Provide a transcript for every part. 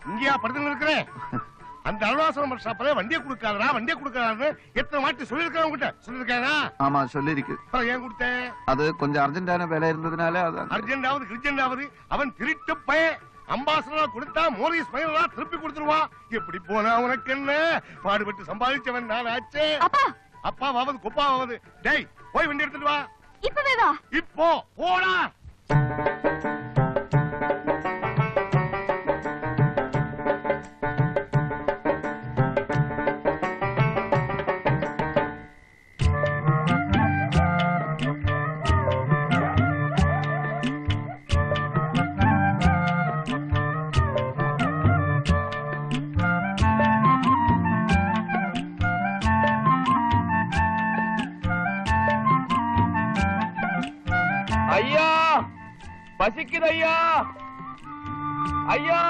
இங்கயா படுத்து இருக்கிறேன்? அந்த அருணாசலம் ஷாப்ல வண்டியை கொடுக்காதா வண்டியை கொடுக்காதான்னு எத்தனை வாட்டி சொல்லிருக்கேன் உங்ககிட்ட? சொல்லிருக்கானா? ஆமா சொல்லிருக்கு. ஏன் கொடுத்தேன்? அது கொஞ்சம் அர்ஜென்டான வேலை இருந்ததுனால. அர்ஜென்டாவது அவன் திருட்டு பையன். அம்பாசனா கொடுத்தா மோரிஸ் பையனா திருப்பி கொடுத்துருவான். எப்படி போனா உனக்கு என்ன? பாடுபட்டு சம்பாதிச்சவன் நான் ஆச்சே. அப்பாவாவது குப்பாவாவது. டேய் போய் வண்டி எடுத்துட்டு வா. இப்பவே வா. இப்போ போடா. ஐயா பசிக்குது ஐயா. ஐயா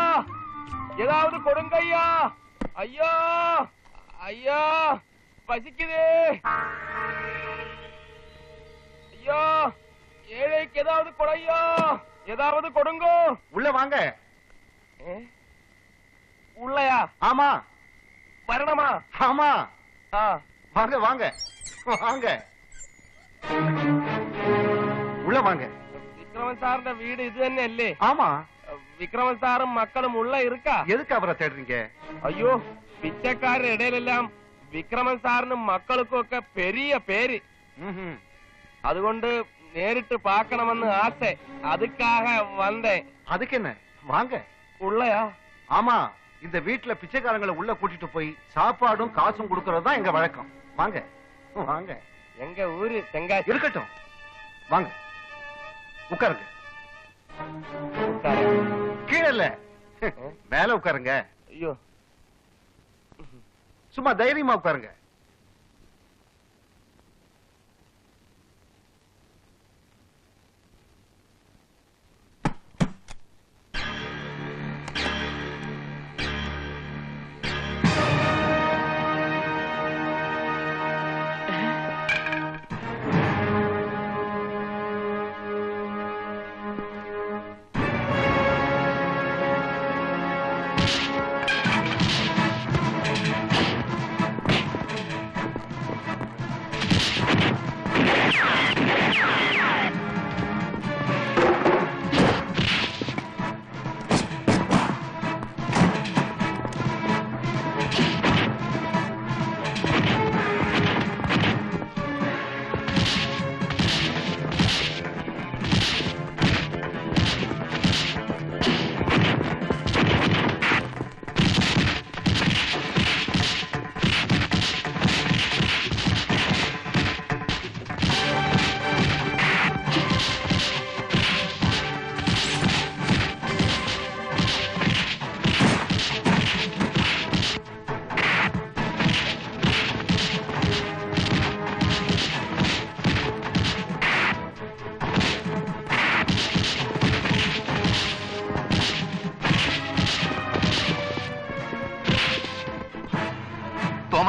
ஏதாவது கொடுங்க ஐயா. ஐயா ஐயா பசிக்குது ஐயா. ஏழைக்கு ஏதாவது கொடையா. ஏதாவது கொடுங்க. உள்ள வாங்க. உள்ளயா? ஆமா. வரணுமா? ஆமா. வாங்க வாங்க வாங்க. உள்ள வாங்க. விக்ரமன் சாருடைய வீடு இது തന്നെ അല്ലേ? ஆமா. വിക്രമൻ സാറും മക്കളും ഉള്ള இருக்கா? எதுக்கு அவரை தேடுறீங்க? ஐயோ பிச்சைக்காரர் இடையிலெல்லாம் விக்ரமன் சாറിനും മക്കൾക്കും ഒക്കെ பெரிய பேரு. അതുകൊണ്ട് നേരിട്ട് பார்க்கணும்னு ஆசை. அதுக்காக வந்தேன். அதுக்கு என்ன? வாங்க. உள்ளயா? ஆமா. இந்த வீட்டுல பிச்சைக்காரங்களை உள்ள கூட்டிட்டு போய் சாப்பாடும் காசும் கொடுக்கறது தான் எங்க வழக்கம். வாங்க வாங்க. எங்க ஊரு தெங்காசி. இருக்கட்டும் வாங்க உட்காருங்க. கீழே இல்ல மேல உட்காருங்க. ஐயோ சும்மா தைரியமா உட்காருங்க.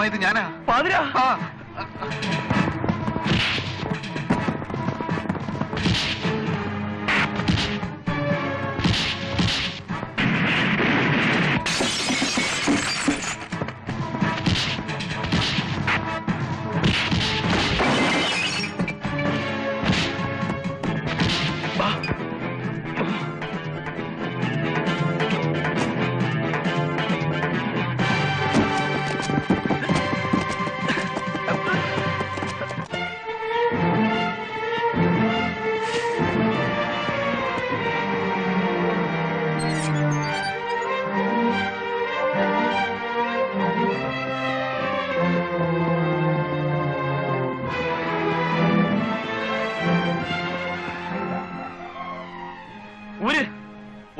ഇത് ഞാനാ. പാതിരാ.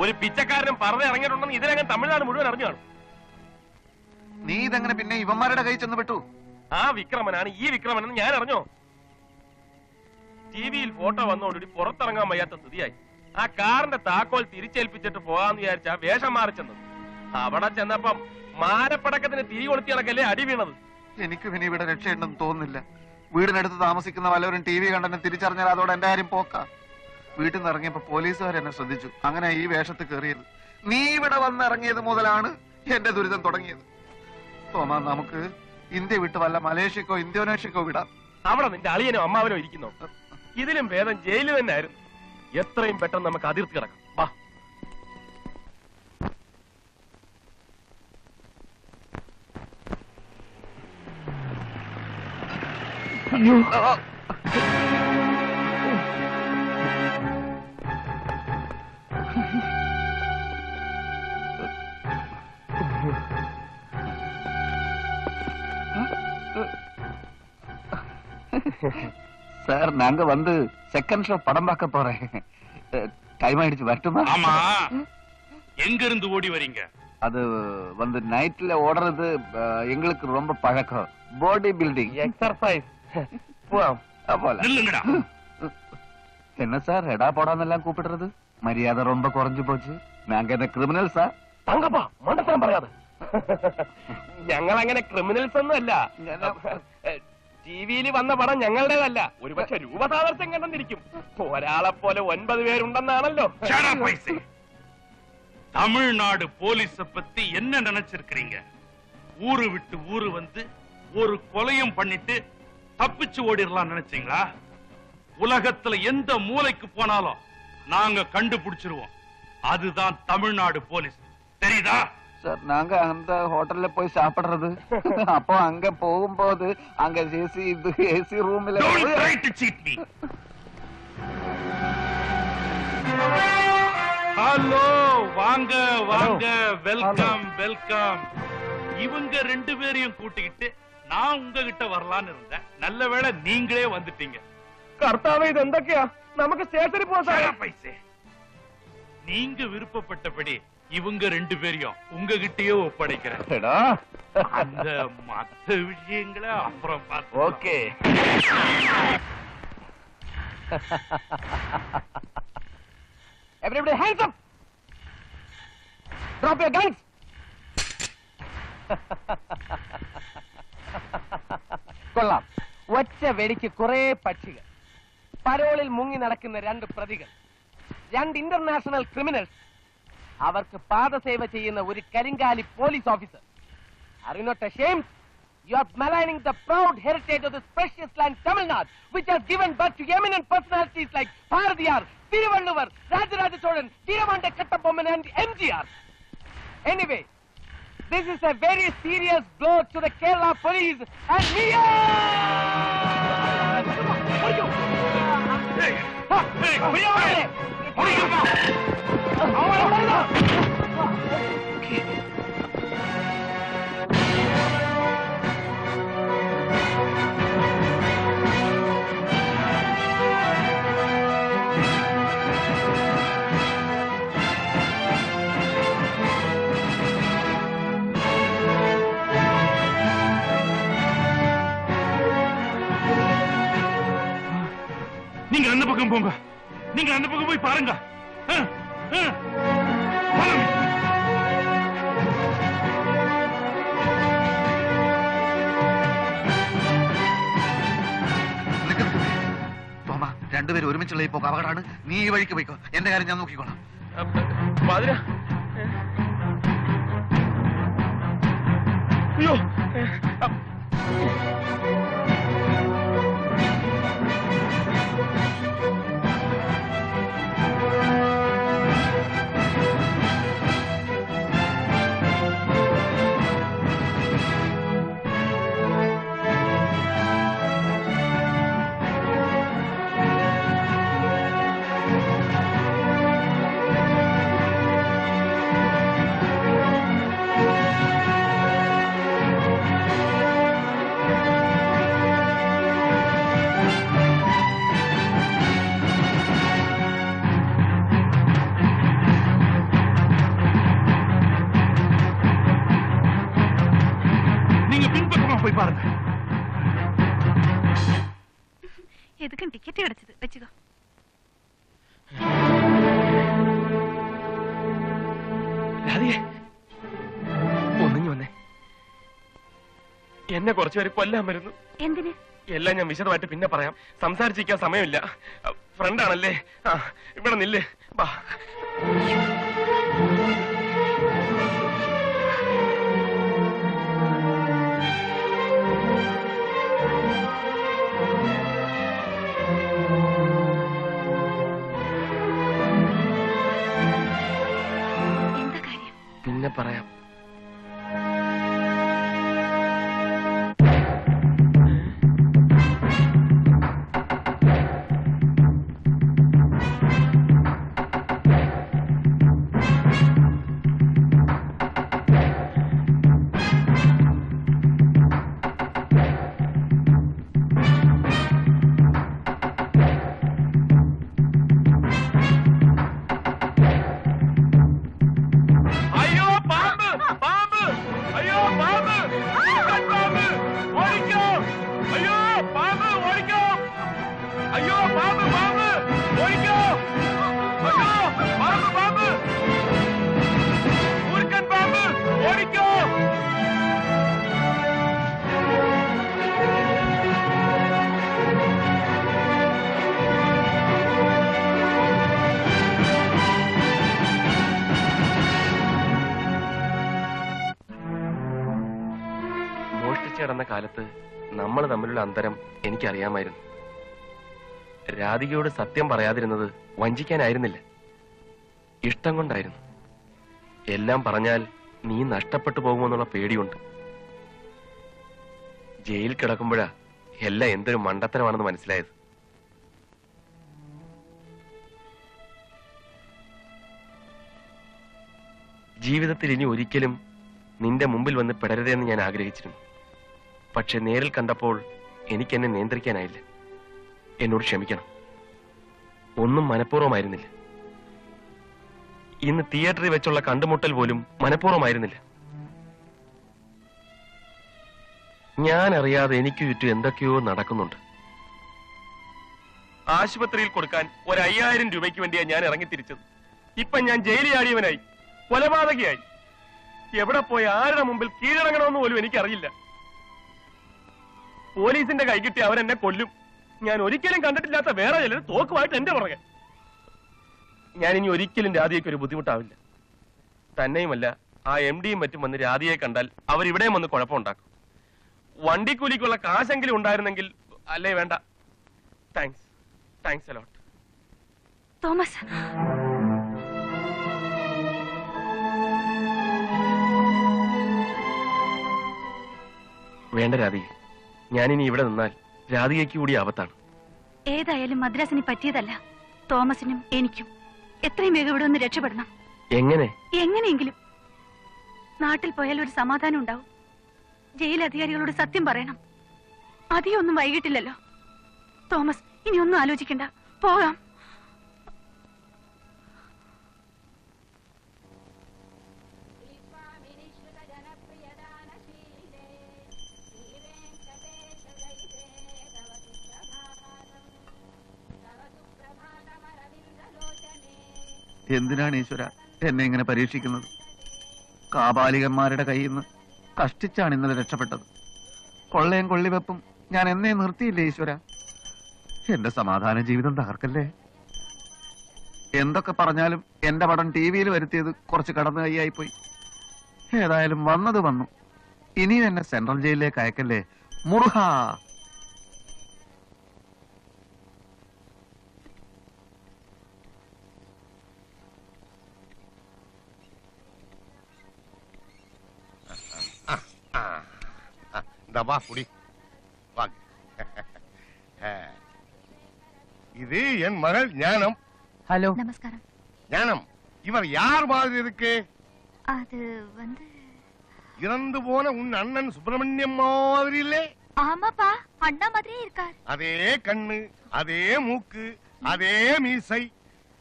ഒരു പിച്ചക്കാരനും പറഞ്ഞ് ഇറങ്ങിയിട്ടുണ്ടെന്ന് ഇതിനകം തമിഴ്നാട് മുഴുവൻ അറിഞ്ഞു കാണും. നീ ഇതെങ്ങനെ പിന്നെ ഇവന്മാരുടെ കൈ ചെന്ന് പെട്ടു? ആ വിക്രമനാണ് ഈ വിക്രമനെന്ന് ഞാൻ അറിഞ്ഞോ? ടിവിയിൽ ഫോട്ടോ വന്നോടുകൂടി പുറത്തിറങ്ങാൻ വയ്യാത്ത സ്ഥിതിയായി. ആ കാറിന്റെ താക്കോൽ തിരിച്ചേൽപ്പിച്ചിട്ട് പോകാന്ന് വിചാരിച്ച വേഷം മാറി ചെന്നത്. അവിടെ ചെന്നപ്പം മാരപ്പടക്കത്തിന് തിരി കൊളുത്തിയടക്കല്ലേ അടി വീണത്. എനിക്ക് പിന്നെ ഇവിടെ രക്ഷയുണ്ടെന്ന് തോന്നുന്നില്ല. വീടിനടുത്ത് താമസിക്കുന്ന വല്ലവരും ടി വി കണ്ടെന്ന് തിരിച്ചറിഞ്ഞാൽ അതോടെ എന്റെ കാര്യം പോക്ക. വീട്ടിൽ നിന്ന് ഇറങ്ങിയപ്പോ പോലീസുകാർ എന്നെ ശ്രദ്ധിച്ചു. അങ്ങനെ ഈ വേഷത്ത് കയറിയത്. നീ ഇവിടെ വന്നിറങ്ങിയത് മുതലാണ് എന്റെ ദുരിതം തുടങ്ങിയത്. തോമാ, നമുക്ക് ഇന്ത്യ വിട്ട് വല്ല മലേഷ്യക്കോ ഇന്തോനേഷ്യക്കോ വിടാം. അവിടെ നിന്റെ അളിയനോ അമ്മാവനോ ഇരിക്കുന്നോ? ഇതിലും ഭേദം ജയിലിൽ തന്നെ ആയിരുന്നു. എത്രയും പെട്ടെന്ന് നമുക്ക് അതിർത്തി കിടക്കാം. വാ. சார், நாங்க வந்து செகண்ட் ஷோ படம் பார்க்க போறேன். டைம் ஆயிடுச்சு, வரட்டுமா? ஆமா, எங்க இருந்து ஓடி வரீங்க? அது வந்து நைட்ல ஓடுறது எங்களுக்கு ரொம்ப பழக்கம். Body building exercise. போலாம். நில்லுங்கடா. என்ன சார் எடா போடான்னெல்லாம் கூப்பிடுறது? மரியாதை ரொம்ப குறைஞ்சு போச்சு. நாங்க என்ன கிரிமினல்ஸா? തങ്കപ്പാ, മണ്ടത്തരം പറയാതെ. ഞങ്ങൾ അങ്ങനെ ക്രിമിനൽസ് ഒന്നും അല്ല. ടിവിയിൽ വന്ന പടം ഞങ്ങളുടേതല്ല. ഒരുപക്ഷെ രൂപസാദർശ്യം കണ്ടെന്നിരിക്കും. ഒരാളെ പോലെ 9 പേരുണ്ടെന്നാണല്ലോ. தமிழ்நாடு போலீஸ பத்தி என்ன நினைச்சிருக்கீங்க? ஊரு விட்டு ஊரு வந்து ஒரு கொலையும் பண்ணிட்டு தப்பிச்சு ஓடிடலாம் நினைச்சீங்களா? உலகத்துல எந்த மூலைக்கு போனாலும் நாங்க கண்டுபிடிச்சிருவோம். அதுதான் தமிழ்நாடு போலீஸ், தெரியுதா? சார், நாங்க அந்த ஹோட்டல்ல போய் சாப்பிடுறது. அப்போ அங்க போகும்போது அங்க ஏசி ரூம்ல ஹலோ, வாங்க வாங்க, வெல்கம் வெல்கம். இவங்க 2 பேரையும் கூட்டிக்கிட்டு நான் உங்ககிட்ட வரலான்னு இருந்தேன். நல்ல வேளை நீங்களே வந்துட்டீங்க. കർത്താവേ, ഇത് എന്തൊക്കെയാ? നമുക്ക് സ്റ്റേഷനിൽ പോകാം. பைசே, நீங்க விருப்பப்பட்டபடி இவங்க 2 பேரையும் உங்ககிட்டயே ஒப்படைக்கிறேன். அந்த மத்த விஷயங்களை அப்புறம் பார்த்து. Okay. Everybody hands up. Drop your guns. കൊള്ളാം. ഒറ്റ വെടിക്ക് കുറെ പക്ഷികൾ. പരോളിൽ മുങ്ങി നടക്കുന്ന 2 പ്രതികൾ, 2 ഇന്റർനാഷണൽ ക്രിമിനൽസ്, അവർക്ക് പാദസേവ ചെയ്യുന്ന ഒരു കരിങ്കാലി police officer. Are you not ashamed? You are maligning the proud heritage of this precious land, Tamil Nadu, which has given birth to eminent personalities like Bharatiyar, Thiruvalluvar, Rajaraja Cholan, Veeramanda Kattabomman and MGR. Anyway, this is a very serious blow to the Kerala police and me. நீங்க அந்த பக்கம் போங்க. நீங்க அந்த பக்கம் போய் பாருங்க. തോമ, 2 പേര് ഒരുമിച്ചുള്ള ഈ പോക്ക് അപകടമാണ്. നീ ഈ വഴിക്ക് പോയിക്കോ. എന്റെ കാര്യം ഞാൻ നോക്കിക്കോളാം. അയ്യോ, போய் பாருங்க. எதுக்கும் டிக்கெட் கிடைச்சது, வச்சுக்கோ. ഒന്നിങ്ങി വന്നേ. എന്നെ കുറച്ചുപേര് കൊല്ലാൻ വരുന്നു. എന്തിന്? എല്ലാം ഞാൻ വിശദമായിട്ട് പിന്നെ പറയാം. സംസാരിച്ചിരിക്കാൻ സമയമില്ല. ഫ്രണ്ടാണല്ലേ? ഇവിടെ നില്ല്. ബാ. പിന്നെ പറയാം. കിടന്ന കാലത്ത് നമ്മൾ തമ്മിലുള്ള അന്തരം എനിക്കറിയാമായിരുന്നു. രാധികയോട് സത്യം പറയാതിരുന്നത് വഞ്ചിക്കാനായിരുന്നില്ല, ഇഷ്ടം കൊണ്ടായിരുന്നു. എല്ലാം പറഞ്ഞാൽ നീ നഷ്ടപ്പെട്ടു പോകുമെന്നുള്ള പേടിയുണ്ട്. ജയിൽ കിടക്കുമ്പോഴാ എല്ലാം എന്തൊരു മണ്ടത്തരമാണെന്ന് മനസ്സിലായത്. ജീവിതത്തിൽ ഇനി ഒരിക്കലും നിന്റെ മുമ്പിൽ വന്ന് പെടരുതെന്ന് ഞാൻ ആഗ്രഹിച്ചിരുന്നു. പക്ഷെ നേരിൽ കണ്ടപ്പോൾ എനിക്കെന്നെ നിയന്ത്രിക്കാനായില്ല. എന്നോട് ക്ഷമിക്കണം. ഒന്നും മനഃപൂർവ്വമായിരുന്നില്ല. ഇന്ന് തിയേറ്ററിൽ വെച്ചുള്ള കണ്ടുമുട്ടൽ പോലും മനഃപൂർവ്വമായിരുന്നില്ല. ഞാൻ അറിയാതെ എനിക്ക് ചുറ്റും എന്തൊക്കെയോ നടക്കുന്നുണ്ട്. ആശുപത്രിയിൽ കൊടുക്കാൻ 5000 രൂപയ്ക്ക് വേണ്ടിയാ ഞാൻ ഇറങ്ങിത്തിരിച്ചത്. ഇപ്പൊ ഞാൻ ജയിലിൽ ആടിയവനായി, കൊലപാതകയായി. എവിടെ പോയി ആരുടെ മുമ്പിൽ കീഴടങ്ങണമെന്ന് പോലും എനിക്കറിയില്ല. പോലീസിന്റെ കൈ കിട്ടി അവരെന്നെ കൊല്ലും. ഞാൻ ഒരിക്കലും കണ്ടിട്ടില്ലാത്ത വേറെ ചിലർ തോക്കുമായിട്ട് എന്റെ പുറകെ. ഞാനിനി ഒരിക്കലും രാധികയ്ക്ക് ഒരു ബുദ്ധിമുട്ടാവില്ല. തന്നെയുമല്ല, ആ MDയും മറ്റും വന്ന് രാധികയെ കണ്ടാൽ അവരിവിടെയും വന്ന് കുഴപ്പമുണ്ടാക്കും. വണ്ടിക്കൂലിക്കുള്ള കാശെങ്കിലും ഉണ്ടായിരുന്നെങ്കിൽ. അല്ലേ വേണ്ട. Thanks a lot. തോമസ്, വേണ്ട രാധിക, ഞാനിനി ഇവിടെ നിന്നാൽ രാധികയ്ക്ക് കൂടി ആപത്താണ്. ഏതായാലും മദ്രാസിന് പറ്റിയതല്ല. തോമസിനും എനിക്കും എത്രയും വേഗം ഇവിടെ ഒന്ന് രക്ഷപ്പെടണം. എങ്ങനെയെങ്കിലും. നാട്ടിൽ പോയാൽ ഒരു സമാധാനം ഉണ്ടാവും. ജയിലധികാരികളോട് സത്യം പറയണം. അധികമൊന്നും വൈകിട്ടില്ലല്ലോ. തോമസ്, ഇനി ഒന്നും ആലോചിക്കണ്ട, പോകാം. എന്തിനാണ് ഈശ്വര എന്നെ ഇങ്ങനെ പരീക്ഷിക്കുന്നത്? കാപാലികന്മാരുടെ കയ്യിൽ നിന്ന് കഷ്ടിച്ചാണ് ഇന്നലെ രക്ഷപ്പെട്ടത്. കൊള്ളയും കൊള്ളിവെപ്പും ഞാൻ എന്നേ നിർത്തിയില്ലേ ഈശ്വര. എന്റെ സമാധാന ജീവിതം തകർക്കല്ലേ. എന്തൊക്കെ പറഞ്ഞാലും എന്റെ പടം TV-യിൽ വരുത്തിയത് കുറച്ച് കടന്നു കൈയായിപ്പോയി. ഏതായാലും വന്നത് വന്നു. ഇനിയും എന്നെ സെൻട്രൽ ജയിലിലേക്ക് അയക്കല്ലേ മുറുഹ. இது என் மகள் ஞானம். ஹலோ, நமஸ்காரம். ஞானம், இவர் யார் மாதிரி இருக்கு? அது வந்து இறந்து போன உன் அண்ணன் சுப்பிரமணியம் மாதிரி இல்லே? ஆமாப்பா, அண்ணா மாதிரியே இருக்கார். அதே கண்ணு, அதே மூக்கு, அதே மீசை.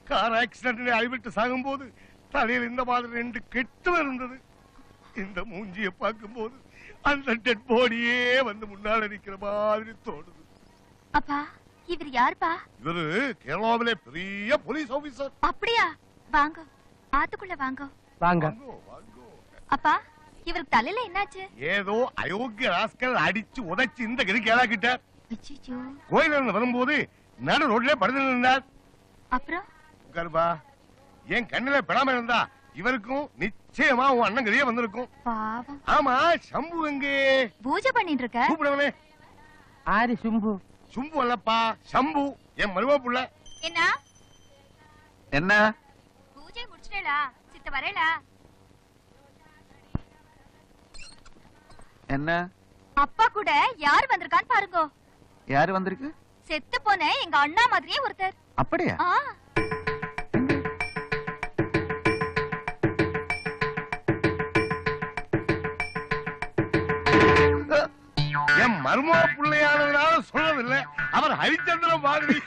கார் ஆக்சிடென்ட்ல அடிபட்டு சாகும் போது தலையில் இந்த மாதிரி 2 கெட்டு இருந்தது. இந்த மூஞ்சியை பார்க்கும் போது அந்த டெட் பாடியே வந்து முன்னால நிக்கிற மாதிரி தோணுது. அப்பா, இவர் யாருப்பா? இவரு கேரளாவிலே பெரிய போலீஸ் ஆபீசர். அப்படியா? வாங்க, ஆத்துக்குள்ள வாங்க. வாங்க. அப்பா, இவருக்கு தலையில என்னாச்சு? ஏதோ அயோக்கிய ராஸ்கல் அடிச்சு உதைச்சு இந்த கதி கேளாக்கிட்டார். கோயில இருந்து வரும்போது நடு ரோட்ல படுத்து நின்றார். அப்புறம் கர்ப்பா என் கண்ணுல படாம இருந்தா இவருக்கும் நிச்சயமா உன் அண்ணன் கதையே வந்திருக்கும். பாவம். ஆமா, சம்பு எங்கே? பூஜை பண்ணிட்டு இருக்க. கூப்பிடவனே. ആര് ശുംഭു? சும்பு அல்லப்பா, சம்பு என் மருமக புள்ள. என்ன என்ன பூஜை முடிச்சிட்டேளா? சித்த வரேளா? என்ன அப்பா கூட யார் வந்திருக்கான்னு பாருங்க. யாரு வந்திருக்கு? செத்து போன எங்க அண்ணா மாதிரியே ஒருத்தர். அப்படியா? என் மருமக பிள்ளையானதுனால சொல்லவில்லை, அவர் ஹரிச்சந்திர மாதிரி.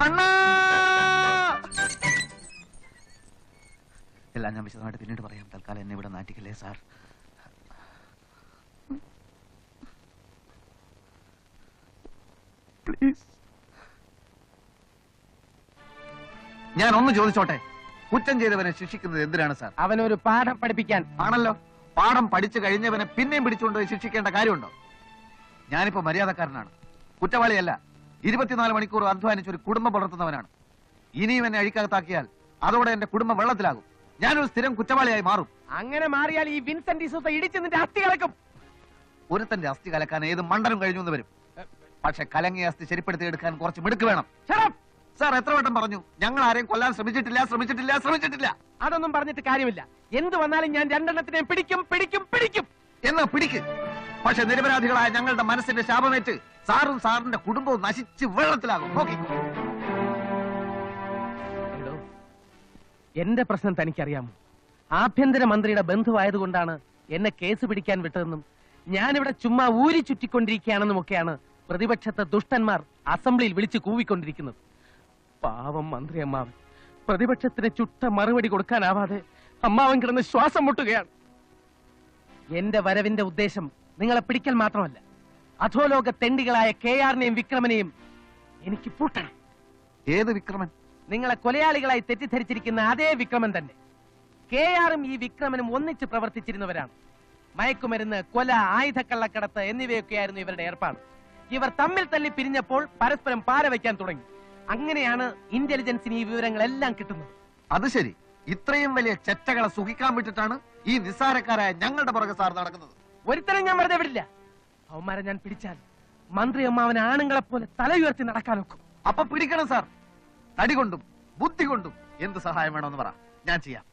ஆமா. എല്ലാം ഞാൻ വിശദമായിട്ട് പിന്നീട് പറയാം. തൽക്കാലം എന്നെ ഇവിടെ നാട്ടിക്കല്ലേ സാർ. പ്ലീസ്. ഞാൻ ഒന്ന് ചോദിച്ചോട്ടെ, കുറ്റം ചെയ്തവനെ ശിക്ഷിക്കുന്നത് എന്തിനാണ് സാർ? അവനൊരു പാഠം പഠിപ്പിക്കാൻ. ആണല്ലോ. പാഠം പഠിച്ചു കഴിഞ്ഞവനെ പിന്നെയും പിടിച്ചുകൊണ്ടുപോയി ശിക്ഷിക്കേണ്ട കാര്യമുണ്ടോ? ഞാനിപ്പോ മര്യാദക്കാരനാണ്, കുറ്റവാളിയല്ല. 24 മണിക്കൂർ അധ്വാനിച്ച് ഒരു കുടുംബം പുലർത്തുന്നവനാണ്. ഇനിയും എന്നെ അഴിക്കകത്താക്കിയാൽ അതോടെ എന്റെ കുടുംബം വെള്ളത്തിലാകും. ഞാനൊരു സ്ഥിരം കുറ്റവാളിയായി മാറും. അങ്ങനെ മാറിയാൽ ഈ വിൻസെന്റ് ഡിസൂസ ഇടിച്ച് നിന്റെ അസ്ഥി കലക്കും. ഒരുത്തന്റെ അസ്ഥി കലക്കാൻ ഏത് മണ്ടനും കഴിഞ്ഞു എന്ന് വരും. പക്ഷെ കലങ്ങിയ അസ്ഥി ശരിപ്പെടുത്തി എടുക്കാൻ കുറച്ച് മിടുക്ക് വേണം. സാർ എത്ര വട്ടം പറഞ്ഞു, ഞങ്ങൾ ആരെയും കൊല്ലാൻ ശ്രമിച്ചിട്ടില്ല. അതൊന്നും പറഞ്ഞിട്ട് കാര്യമില്ല. എന്ത് വന്നാലും ഞാൻ രണ്ടെണ്ണത്തിനെയും പിടിക്കും. എന്നാ പിടിക്ക്. പക്ഷെ നിരപരാധികളായ ഞങ്ങളുടെ മനസ്സിന്റെ ശാപമേറ്റ് സാറും സാറിന്റെ കുടുംബവും നശിച്ച് വെള്ളത്തിലാകും. നോക്കി. എന്റെ പ്രശ്നം തനിക്കറിയാമോ? ആഭ്യന്തരമന്ത്രിയുടെ ബന്ധുവായതുകൊണ്ടാണ് എന്നെ കേസ് പിടിക്കാൻ വിട്ടതെന്നും ഞാനിവിടെ ചുമ്മാ ഊരി ചുറ്റിക്കൊണ്ടിരിക്കുകയാണെന്നും ഒക്കെയാണ് പ്രതിപക്ഷത്തെ ദുഷ്ടന്മാർ അസംബ്ലിയിൽ വിളിച്ചു കൂവിക്കൊണ്ടിരിക്കുന്നത്. പാവം മന്ത്രി അമ്മാവൻ പ്രതിപക്ഷത്തിന് ചുട്ട മറുപടി കൊടുക്കാനാവാതെ അമ്മാവൻ കിടന്ന് ശ്വാസം മുട്ടുകയാണ്. എന്റെ വരവിന്റെ ഉദ്ദേശം നിങ്ങളെ പിടിക്കൽ മാത്രമല്ല, അധോലോക തെണ്ടികളായ KRനെയും വിക്രമനെയും എനിക്ക് പൂട്ടണം. ഏത് വിക്രമൻ? നിങ്ങളെ കൊലയാളികളായി തെറ്റിദ്ധരിച്ചിരിക്കുന്ന അതേ വിക്രമൻ തന്നെ. KRും ഈ വിക്രമനും ഒന്നിച്ച് പ്രവർത്തിച്ചിരുന്നവരാണ്. മയക്കുമരുന്ന്, കൊല, ആയുധക്കള്ളക്കടത്ത് എന്നിവയൊക്കെയായിരുന്നു ഇവരുടെ ഏർപ്പാട്. ഇവർ തമ്മിൽ തല്ലി പിരിഞ്ഞപ്പോൾ പരസ്പരം പാര വയ്ക്കാൻ തുടങ്ങി. അങ്ങനെയാണ് ഇന്റലിജൻസിന് ഈ വിവരങ്ങളെല്ലാം കിട്ടുന്നത്. അത് ശരി. ഇത്രയും വലിയ ചെറ്റകളെ സുഖിക്കാൻ വിട്ടിട്ടാണ് ഈ നിസ്സാരക്കാരായ ഞങ്ങളുടെ പുറകെ സാർ നടക്കുന്നത്. ഒരുത്തരം ഞാൻ വെറുതെ വിടില്ല. അവന്മാരെ ഞാൻ പിടിച്ചാൽ മന്ത്രി അമ്മാവനെ ആണുങ്ങളെ പോലെ തലയുയർത്തി നടക്കാൻ നോക്കും. അപ്പൊ പിടിക്കണം സാർ. തടി കൊണ്ടും ബുദ്ധി കൊണ്ടും എന്ത് സഹായം വേണമെന്ന് പറ, ഞാൻ ചെയ്യാം.